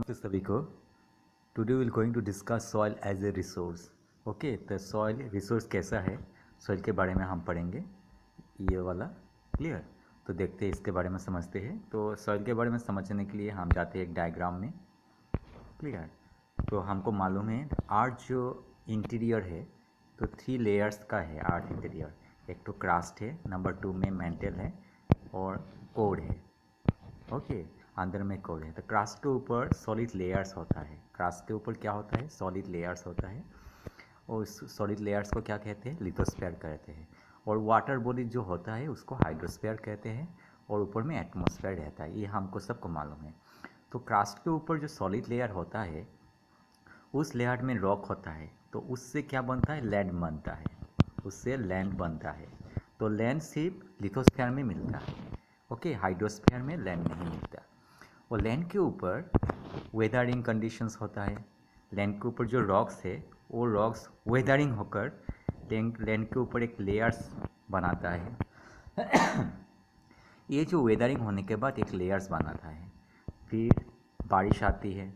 नमस्ते सभी को। Today will going to discuss soil as a resource. Okay, तो सॉइल रिसोर्स कैसा है, सॉइल के बारे में हम पढ़ेंगे, ये वाला। क्लियर? तो देखते हैं, इसके बारे में समझते हैं। तो सॉइल के बारे में समझने के लिए हम जाते हैं एक डायग्राम में। क्लियर? तो हमको मालूम है अर्थ जो इंटीरियर है, तो 3 लेयर्स का है अर्थ इंटीरियर। एक तो क्रास्ट है, नंबर 2 में मेंटल है, और कोर है। ओके, अंदर में कोर है। तो क्रास्ट के ऊपर सॉलिड लेयर्स होता है। क्रास्ट के ऊपर क्या होता है? सॉलिड लेयर्स होता है। और इस सॉलिड लेयर्स को क्या कहते हैं? लिथोस्फीयर कहते हैं। और वाटर बॉडी जो होता है उसको हाइड्रोस्फीयर कहते हैं। और ऊपर में एटमॉस्फेयर रहता है, ये हमको सबको मालूम है। तो क्रास्ट के ऊपर जो सॉलिड लेयर होता है, उस लेयर में रॉक होता है, तो उससे क्या बनता है? लैंड बनता है। उससे लैंड बनता है। तो लैंड सिर्फ लिथोस्फीयर में मिलता है। ओके, हाइड्रोस्फीयर में लैंड नहीं मिलता। और लैंड के ऊपर वेदरिंग कंडीशंस होता है। लैंड के ऊपर जो रॉक्स है, वो रॉक्स वेदरिंग होकर लैंड के ऊपर एक लेयर्स बनाता है। ये जो वेदरिंग होने के बाद एक लेयर्स बनाता है। फिर बारिश आती है,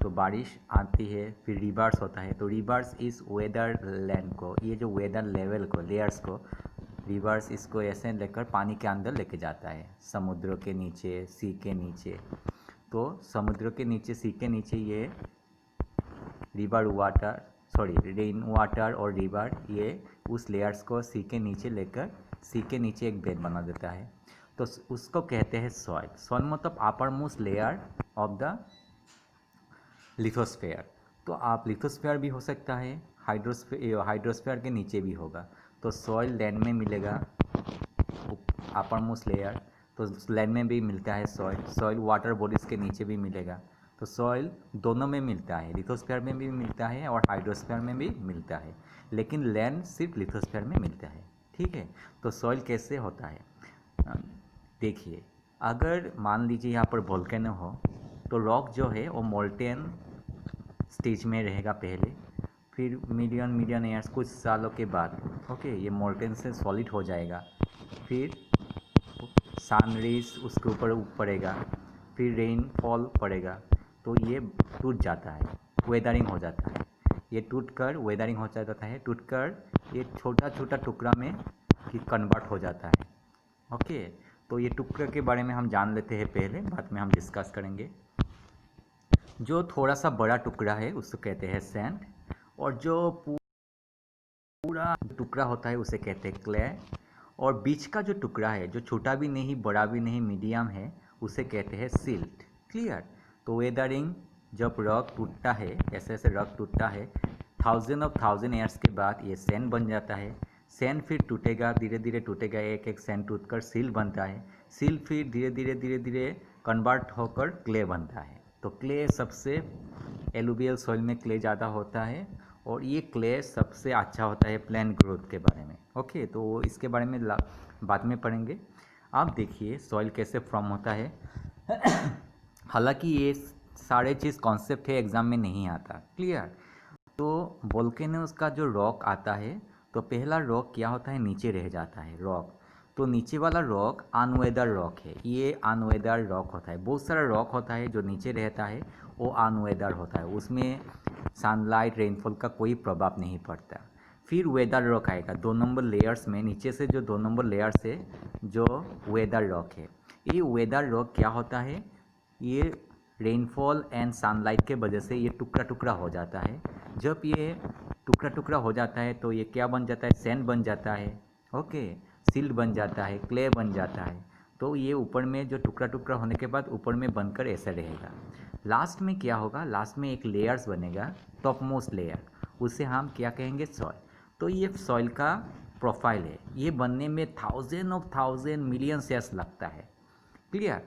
तो बारिश आती है, फिर रिवर्स होता है। तो रिवर्स इस वेदर लैंड को, ये जो वेदर लेवल को, लेयर्स को, रिवर्स इसको ऐसे लेकर पानी के अंदर लेके जाता है, समुद्र के नीचे, सी के नीचे। तो समुद्र के नीचे, सी के नीचे ये river water, sorry rain water और रिवर, ये उस लेयर्स को सी के नीचे लेकर सी के नीचे एक बेड बना देता है। तो उसको कहते हैं सॉइल। सॉइल मतलब upper most layer of the lithosphere. तो आप लिथोस्फेयर भी हो सकता है, हाइड्रोस्फेयर के नीचे भी होगा। तो सॉइल लैंड में मिलेगा, अपर मोस्ट लेयर। तो लैंड में भी मिलता है सॉइल। सॉइल वाटर बॉडीज़ के नीचे भी मिलेगा। तो सॉइल दोनों में मिलता है, लिथोस्फेयर में भी मिलता है और हाइड्रोस्फेयर में भी मिलता है। लेकिन लैंड सिर्फ लिथोस्फेयर में मिलता है। ठीक है? तो सॉइल कैसे होता है, देखिए। अगर मान लीजिए यहाँ पर वोल्केनो हो, तो रॉक जो है वो मोल्टेन स्टेज में रहेगा पहले। फिर मिलियन मिलियन ईयर्स, कुछ सालों के बाद, ओके, ये मोल्टेन से सॉलिड हो जाएगा। फिर सन रेज उसके ऊपर पड़ेगा, फिर रेनफॉल पड़ेगा, तो ये टूट जाता है, वेदरिंग हो जाता है। ये टूट कर वेदरिंग हो जाता है, टूट कर ये छोटा छोटा टुकड़ा में कन्वर्ट हो जाता है। ओके, तो ये टुकड़े के बारे में हम जान लेते हैं पहले, बाद में हम डिस्कस करेंगे। जो थोड़ा सा बड़ा टुकड़ा है उसको कहते हैं सैंड, और जो पूरा टुकड़ा होता है उसे कहते हैं क्ले। और बीच का जो टुकड़ा है, जो छोटा भी नहीं, बड़ा भी नहीं, मीडियम है, उसे कहते हैं सिल्ट। क्लियर? तो वेदरिंग, जब रॉक टूटता है, ऐसे ऐसे रॉक टूटता है, थाउजेंड ईयर्स के बाद ये सैंड बन जाता है। सैंड फिर टूटेगा, धीरे धीरे टूटेगा, एक एक सैंड टूटकर सिल बनता है। सिल फिर धीरे धीरे कन्वर्ट होकर क्ले बनता है। तो क्ले सबसे, एलुवियल सॉइल में क्ले ज़्यादा होता है, और ये क्ले सबसे अच्छा होता है प्लांट ग्रोथ के बारे में। ओके, तो इसके बारे में बाद में पढ़ेंगे। आप देखिए सॉइल कैसे फॉर्म होता है। हालांकि ये सारे चीज़ कॉन्सेप्ट है, एग्ज़ाम में नहीं आता। क्लियर? तो वोल्केनोस का जो रॉक आता है, तो पहला रॉक क्या होता है? नीचे रह जाता है रॉक। तो नीचे वाला रॉक अनवेदर रॉक है, ये अनवेदर रॉक होता है। बहुत सारा रॉक होता है जो नीचे रहता है, वो अनवेदर होता है, उसमें सनलाइट, रेनफॉल का कोई प्रभाव नहीं पड़ता। फिर वेदर रॉक आएगा 2 नंबर लेयर्स में, नीचे से जो 2 नंबर लेयर्स है, जो वेदर रॉक है। ये वेदर रॉक क्या होता है? ये रेनफॉल एंड सनलाइट के वजह से ये टुकड़ा टुकड़ा हो जाता है। जब ये टुकड़ा टुकड़ा हो जाता है तो ये क्या बन जाता है? सैंड बन जाता है। ओके, सिल्ट बन जाता है, क्ले बन जाता है। तो ये ऊपर में जो टुकड़ा टुकड़ा होने के बाद ऊपर में बनकर ऐसा रहेगा। लास्ट में क्या होगा? लास्ट में एक लेयर्स बनेगा, टॉप मोस्ट लेयर, उसे हम क्या कहेंगे? सॉइल। तो ये सॉइल का प्रोफाइल है। ये बनने में थाउजेंड मिलियन ईयर्स लगता है। क्लियर?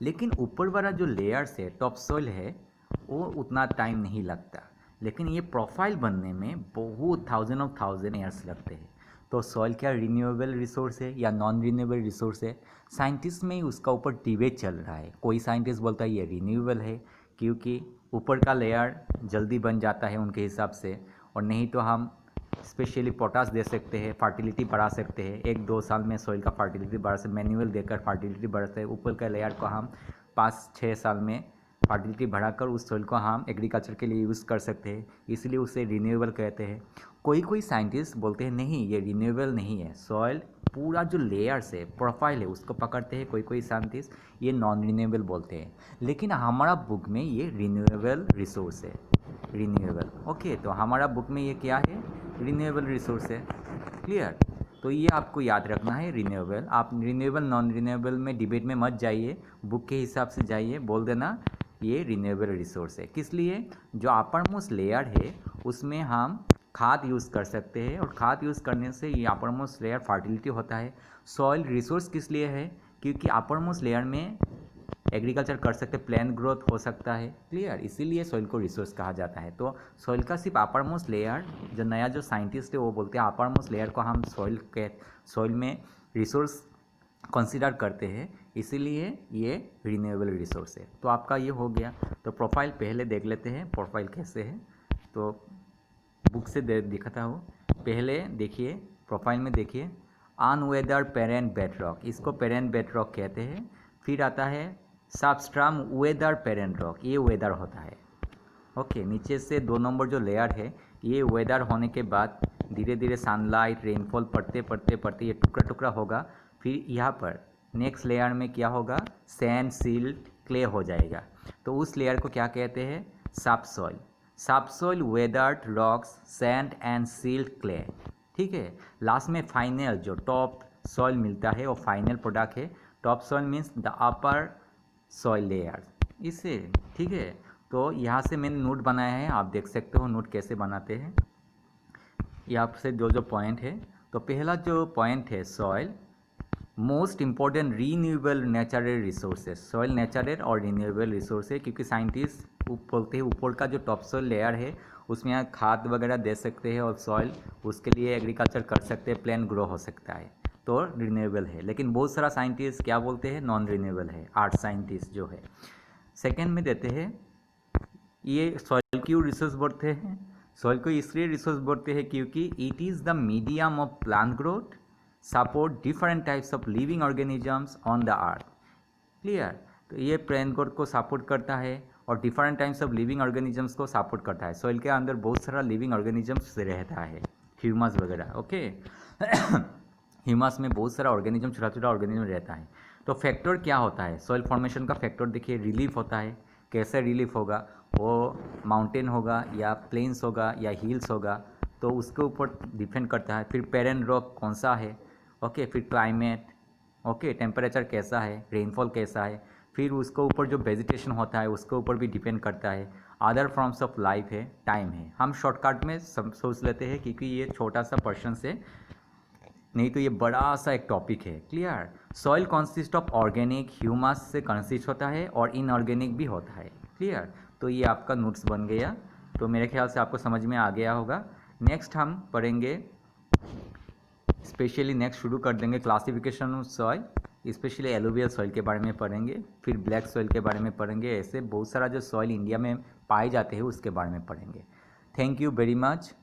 लेकिन ऊपर वाला जो लेयर्स है, टॉप सॉइल है, वो उतना टाइम नहीं लगता। लेकिन ये प्रोफाइल बनने में बहुत थाउजेंड ईयर्स लगते हैं। तो सॉइल क्या रिन्यूएबल रिसोर्स है या नॉन रिन्यूएबल रिसोर्स है? साइंटिस्ट में ही उसका ऊपर डिबेट चल रहा है। कोई साइंटिस्ट बोलता है ये रिन्यूएबल है, क्योंकि ऊपर का लेयर जल्दी बन जाता है उनके हिसाब से, और नहीं तो हम स्पेशली पोटास दे सकते हैं, फर्टिलिटी बढ़ा सकते हैं। 1-2 साल में सॉइल का फर्टिलिटी बढ़ा सकते, मैन्युअल देकर फर्टिलिटी बढ़ा सकते हैं। ऊपर का लेयर को हम 5-6 साल में फर्टिलिटी बढ़ाकर उस सॉइल को हम एग्रीकल्चर के लिए यूज़ कर सकते हैं, इसलिए उसे रिन्यूएबल कहते हैं। कोई कोई साइंटिस्ट बोलते हैं नहीं ये रिन्यूएबल नहीं है, सॉइल पूरा जो लेयर्स है, प्रोफाइल है, उसको पकड़ते हैं कोई कोई साइंटिस्ट, ये नॉन रिन्यूएबल बोलते हैं। लेकिन हमारा बुक में ये रिन्यूएबल रिसोर्स है, रिन्यूएबल। ओके, तो हमारा बुक में ये क्या है, रिन्यूएबल रिसोर्स है। क्लियर? तो ये आपको याद रखना है रिन्यूएबल। आप रिन्यूएबल नॉन रिन्यूएबल में डिबेट में मत जाइए, बुक के हिसाब से जाइए, बोल देना ये रिन्यूएबल रिसोर्स है। किस लिए? जो अपर मोस्ट लेयर है उसमें हम खाद यूज़ कर सकते हैं, और खाद यूज़ करने से ये अपर मोस्ट लेयर फर्टिलिटी होता है। सॉइल रिसोर्स किस लिए है? क्योंकि अपर मोस्ट लेयर में एग्रीकल्चर कर सकते, प्लांट ग्रोथ हो सकता है। क्लियर? इसीलिए सॉइल को रिसोर्स कहा जाता है। तो सॉइल का सिर्फ अपर मोस्ट लेयर, जो नया जो साइंटिस्ट है वो बोलते हैं अपर मोस्ट लेयर को हम सॉइल में रिसोर्स कंसीडर करते हैं, इसीलिए ये रिन्यूएबल रिसोर्स है। तो आपका ये हो गया। तो प्रोफाइल पहले देख लेते हैं, प्रोफाइल कैसे है। तो बुक से दिखाता हूँ। पहले देखिए, प्रोफाइल में देखिए, अनवेदर पेरेंट बेडरॉक, इसको पेरेंट बेडरॉक कहते हैं। फिर आता है सबस्ट्राम वेदर पेरेंट रॉक, ये वेदर होता है। ओके, नीचे से 2 नंबर जो लेयर है, ये वेदर होने के बाद धीरे धीरे सनलाइट रेनफॉल पड़ते पड़ते पड़ते ये टुकड़ा टुकड़ा होगा। फिर यहाँ पर नेक्स्ट लेयर में क्या होगा, सैंड सिल्ट क्ले हो जाएगा। तो उस लेयर को क्या कहते हैं, subsoil. Subsoil weathered rocks sand and silt clay. ठीक है, लास्ट में फाइनल जो टॉप सॉइल मिलता है वो फाइनल प्रोडक्ट है। Top soil means the upper soil layer, इससे। ठीक है, तो यहाँ से मैंने नोट बनाया है, आप देख सकते हो नोट कैसे बनाते हैं। यहाँ से जो पॉइंट है, तो पहला जो पॉइंट है soil most important renewable natural resources. Soil natural और रीन्यूएबल रिसोर्स है, क्योंकि साइंटिस्ट बोलते हैं ऊपर का जो टॉप सॉइल लेयर है उसमें यहाँ खाद वगैरह दे सकते हैं, और सॉइल उसके लिए एग्रीकल्चर कर सकते हैं, प्लांट ग्रो हो सकता है, तो रिन्यूएबल है। लेकिन बहुत सारा साइंटिस्ट क्या बोलते हैं, नॉन रिन्यूएबल है, आर्ट साइंटिस्ट जो है। सेकेंड में देते हैं, ये सॉइल क्यों रिसोर्स बोलते हैं, सॉइल को इसलिए रिसोर्स बोलते हैं क्योंकि it is the medium of plant growth, support different types of living organisms on the earth. Clear? तो ये प्लांट ग्रोथ को सपोर्ट करता है और different types of living organisms को सपोर्ट करता है। सॉइल के अंदर बहुत सारा लिविंग ऑर्गेनिजम्स रहता है, ह्यूमस वगैरह। ओके ह्यूमस में बहुत सारा ऑर्गेनिज्म, छोटा छोटा ऑर्गेनिज्म रहता है। तो फैक्टर क्या होता है, सॉइल फॉर्मेशन का फैक्टर देखिए, रिलीफ होता है। कैसे रिलीफ होगा, वो माउंटेन होगा या प्लेन्स होगा या हिल्स होगा, तो उसके ऊपर डिपेंड करता है। फिर पेरेंट रॉक कौन सा है, ओके, फिर क्लाइमेट, ओके, टेम्परेचर कैसा है, रेनफॉल कैसा है, फिर उसके ऊपर जो वेजिटेशन होता है उसके ऊपर भी डिपेंड करता है। अदर फॉर्म्स ऑफ लाइफ है, टाइम है। हम शॉर्टकट में सोच लेते हैं क्योंकि ये छोटा सा पर्सन से, नहीं तो ये बड़ा सा एक टॉपिक है। Clear? Soil consist of organic, humus से कंसिस्ट होता है और इनऑर्गेनिक भी होता है। क्लियर? तो ये आपका नोट्स बन गया, तो मेरे ख्याल से आपको समझ में आ गया होगा। नेक्स्ट हम पढ़ेंगे, स्पेशली नेक्स्ट शुरू कर देंगे classification of soil, specially alluvial soil के बारे में पढ़ेंगे, फिर ब्लैक सॉइल के बारे में पढ़ेंगे। ऐसे बहुत सारा जो सॉइल इंडिया में पाए जाते हैं उसके बारे में पढ़ेंगे। Thank you very much.